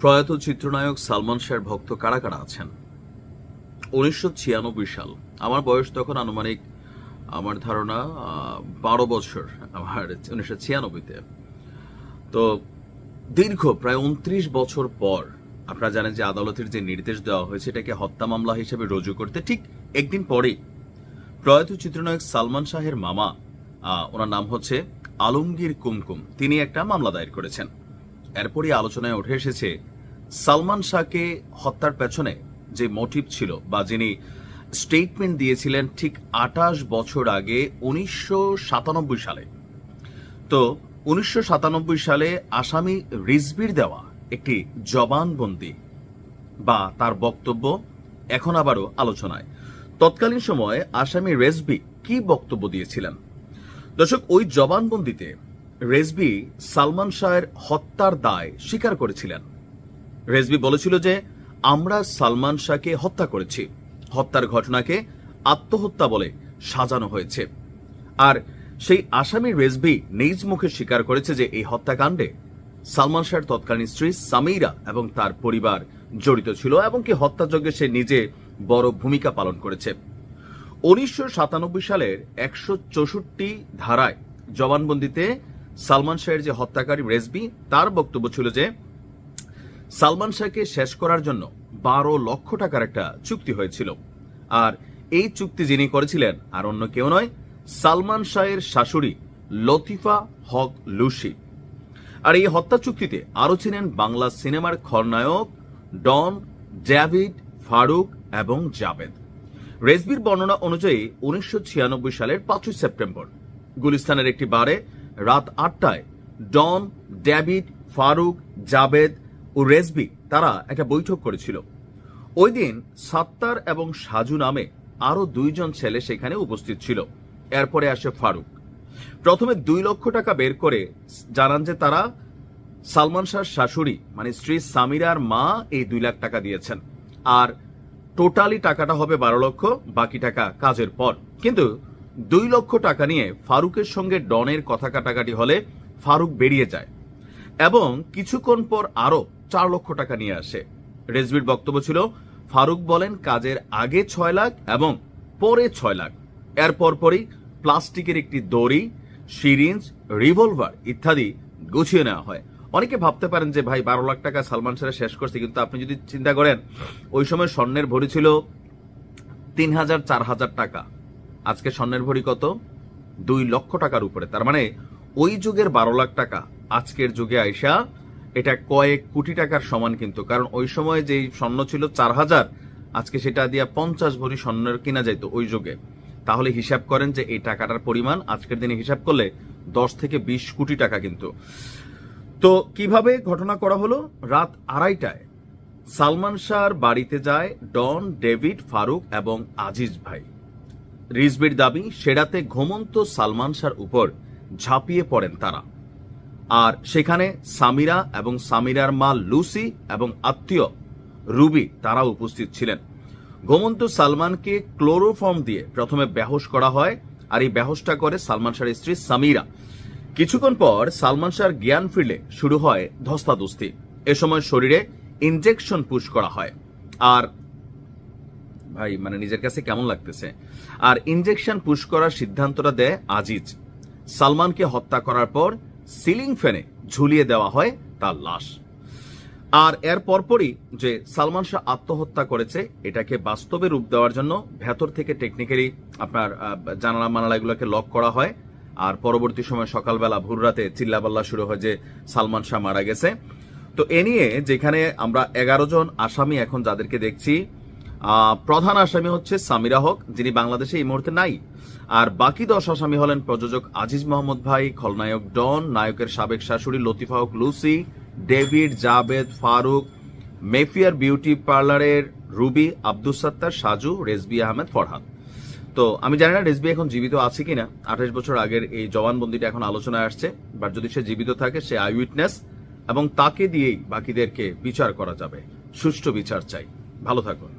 প্রয়াত চিত্রনায়ক সালমান শাহের ভক্ত কারা কারা আছেন? 1996 সাল, আমার বয়স তখন আনুমানিক আমার ধারণা 12 বছর, আমার 1996-তে। তো দীর্ঘ প্রায় 29 বছর পর আপনারা জানেন যে আদালতের যে নির্দেশ দেওয়া হয়েছে এটাকে হত্যা মামলা হিসেবে রুজু করতে ঠিক একদিন পরেই প্রয়াত চিত্রনায়ক সালমান শাহের মামা, ওনার নাম হচ্ছে আলমগীর কুমকুম, তিনি একটা মামলা দায়ের করেছেন। এরপরই আলোচনায় উঠে এসেছে সালমান শাহকে হত্যার পেছনে যে মোটিভ ছিল বা যিনি স্টেটমেন্ট দিয়েছিলেন ঠিক 28 বছর আগে 1997 সালে। তো 1997 সালে আসামি রিজভির দেওয়া একটি জবানবন্দি বা তার বক্তব্য এখন আবারও আলোচনায়। তৎকালীন সময়ে আসামি রেজভি কি বক্তব্য দিয়েছিলেন? দর্শক, ওই জবানবন্দিতে রেজভি সালমান শাহের হত্যার দায় স্বীকার করেছিলেন। রেজভি বলেছিল যে আমরা সালমান শাহকে হত্যা করেছি, হত্যার ঘটনাকে আত্মহত্যা বলে সাজানো হয়েছে। আর সেই আসামি রেজভি নিজ মুখে স্বীকার করেছে যে এই হত্যাকাণ্ডে সালমান শাহের তৎকালীন স্ত্রী সামিরা এবং তার পরিবার জড়িত ছিল এবং কি হত্যাযজ্ঞে সে নিজে বড় ভূমিকা পালন করেছে। 1997 সালের 164 ধারায় জবানবন্দিতে সালমান শাহের যে হত্যাকারী রেজভি, তার বক্তব্য ছিল যে সালমান শাহকে শেষ করার জন্য 12 লক্ষ টাকার একটা চুক্তি হয়েছিল। আর এই চুক্তি যিনি করেছিলেন আর অন্য কেউ নয়, সালমান শাহের শাশুড়ি লতিফা হক লুসি। আর এই হত্যা চুক্তিতে আরো ছিলেন বাংলা সিনেমার খলনায়ক ডন, ডেভিড, ফারুক এবং জাবেদ। রেজভির বর্ণনা অনুযায়ী 1996 সালের 5 সেপ্টেম্বর গুলিস্তানের একটি বারে রাত 8টায় ডন, ডেভিড, ফারুক, জাবেদ ও রেজভি তারা একটা বৈঠক করেছিল। ওই দিন সাত্তার এবং সাজু নামে আরো 2 জন ছেলে সেখানে উপস্থিত ছিল। এরপরে আসে ফারুক। প্রথমে 2 লক্ষ টাকা বের করে জানান যে তারা সালমান শাহর শাশুড়ি মানে স্ত্রী সামিরার মা এই 2 লাখ টাকা দিয়েছেন, আর টোটালি টাকাটা হবে 12 লক্ষ, বাকি টাকা কাজের পর। কিন্তু 2 লক্ষ টাকা নিয়ে ফারুকের সঙ্গে ডনের কথা কাটাকাটি হলে ফারুক বেরিয়ে যায় এবং কিছুক্ষণ পর আরো 4 লক্ষ টাকা নিয়ে আসে। রেজভির বক্তব্য ছিল ফারুক বলেন কাজের আগে 6 লাখ এবং পরে 6 লাখ। এর পরপরই প্লাস্টিকের একটি দড়ি, সিরিঞ্জ, রিভলভার ইত্যাদি গুছিয়ে নেওয়া হয়। অনেকে ভাবতে পারেন যে ভাই 12 লাখ টাকা সালমান শাহ শেষ করছে, কিন্তু আপনি যদি চিন্তা করেন ওই সময় স্বর্ণের ভরি ছিল 3000-4000 টাকা। আজকে স্বর্ণের ভরি কত? 2 লক্ষ টাকার উপরে। তার মানে ওই যুগের 12 লাখ টাকা আজকের যুগে আইসা এটা কয়েক কোটি টাকার সমান। কিন্তু কারণ ওই সময় যে স্বর্ণ ছিল 4000, আজকে সেটা দিয়ে 50 ভরি স্বর্ণের কিনা যাইতো ওই যুগে। তাহলে হিসাব করেন যে এই টাকাটার পরিমাণ আজকের দিনে হিসাব করলে 10 থেকে 20 কোটি টাকা। কিন্তু তো কিভাবে ঘটনা করা হলো? রাত 2:30টায় সালমান শাহর বাড়িতে যায় ডন, ডেভিড, ফারুক এবং আজিজ ভাই। রিজভির দাবি সে রাতে ঘুমন্ত সালমান শাহর উপর ঝাঁপিয়ে পড়েন তারা। আর সেখানে সামিরা এবং সামিরার মা লুসি এবং আত্মীয় রুবি তারা উপস্থিত ছিলেন। ঘুমন্ত সালমানকে ক্লোরোফর্ম দিয়ে প্রথমে বেহোশ করা হয়, আর এই বেহোশটা করে সালমান শাহর স্ত্রী সামিরা। কিছুক্ষণ পর সালমান শাহর জ্ঞান ফিরলে শুরু হয় ধস্তাধস্তি। এ সময় শরীরে ইনজেকশন পুশ করা হয়। আর ভাই মানে নিজের কাছে কেমন লাগতেছে। আর ইনজেকশন পুশ করার সিদ্ধান্তটা দেয় আজিজ। সালমানকে হত্যা করার পর সিলিং ফ্যানে ঝুলিয়ে দেওয়া হয় তার লাশ। আর এর পরপরই যে সালমান শাহ আত্মহত্যা করেছে এটাকে বাস্তবে রূপ দেওয়ার জন্য ভেতর থেকে টেকনিক্যালি আপনার জানালা মানালা এগুলোকে লক করা হয়। আর পরবর্তী সময় সকালবেলা ভোর রাতে চিল্লাপাল্লা শুরু হয় যে সালমান শাহ মারা গেছে। তো এ নিয়ে যেখানে আমরা 11 জন আসামি এখন যাদেরকে দেখছি, প্রধান আসামি হচ্ছে সামিরা হক, যিনি বাংলাদেশে এই মুহূর্তে নাই। আর বাকি 10 আসামি হলেন প্রযোজক আজিজ মোহাম্মদ ভাই, খলনায়ক ডন, নায়কের সাবেক শাশুড়ি লতিফা হক লুসি, ডেভিড, জাবেদ, ফারুক, মেফিয়ার বিউটি পার্লারের রুবি, আব্দুস সাত্তার, সাজু, রেজভি আহমেদ, ফরহাদ। তো আমি জানি না রেজভি এখন জীবিত আছে কিনা। 28 বছর আগের এই জবানবন্দিটা এখন আলোচনায় আসছে, বাট যদি সে জীবিত থাকে সে আই উইটনেস এবং তাকে দিয়েই বাকিদেরকে বিচার করা যাবে। সুষ্ঠু বিচার চাই। ভালো থাকুন।